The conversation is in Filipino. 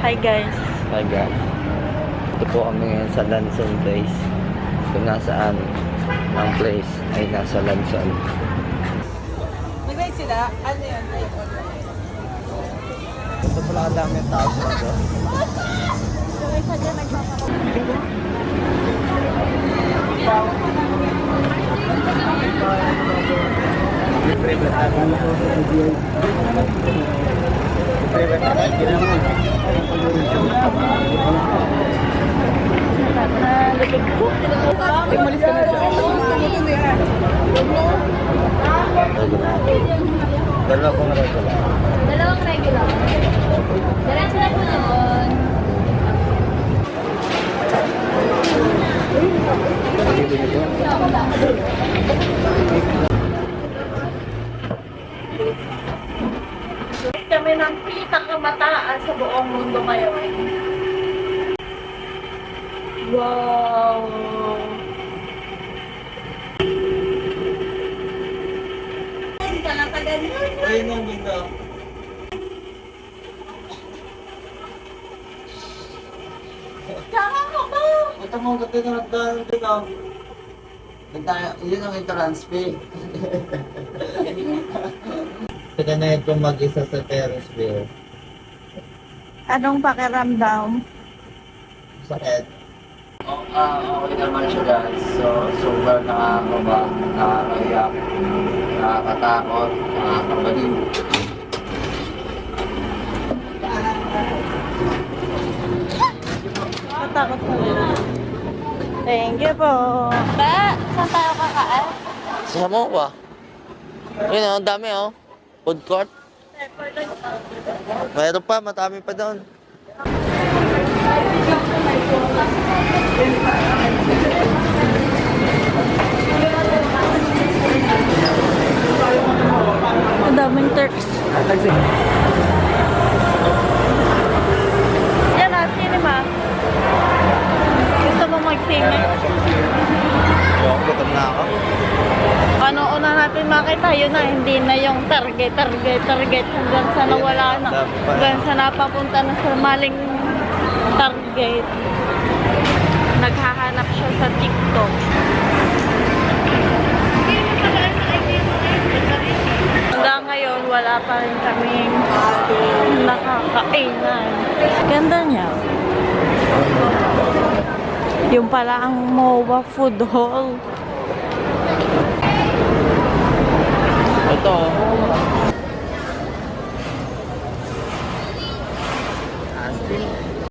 Hi guys. Hi guys. Ito po kami ngayon sa Lanson guys. Kung nasaan ang place ay nasa Lanson. Nag-ride sila? Ano yun? Ito pala kadami ang tao sa ito. Yung isa dyan nagpaparoon. Umalis ka na dyan. Dalawa pong regular. Dalawang regular. Diretso na po doon. Kami ng pinakamataas sa buong mundo ngayon. Wow! Ayun ang ganda. Tsaka ko ba? Ito mo ganda na nagdaan din ah. Yun ang entrance fee. Tika na ito mag-isa sa terrace view. Anong pakiramdam? Sakit. Okay naman siya guys. So, super nakakaba, nakakayak, nakakatakot, nakakabaliw. Matakot ko rin. Thank you po. Ba, saan tayo kakaan? Sama mo ba? Yun oh, dami oh. Food court. Mayroon pa, matami pa doon. Ang daming Turks. Yan na, cinema. Gusto mo mag-singit? Gutom na ako. Ano una natin makita, yun na, hindi na yung target hanggang sa nawala na. Hanggang sa napapunta na sa maling target. Naghahanap siya sa TikTok. Hanggang ngayon, wala pa rin kaming nakakainan. Ganda niya. Yung pala ang MOA Food Hall. Ito.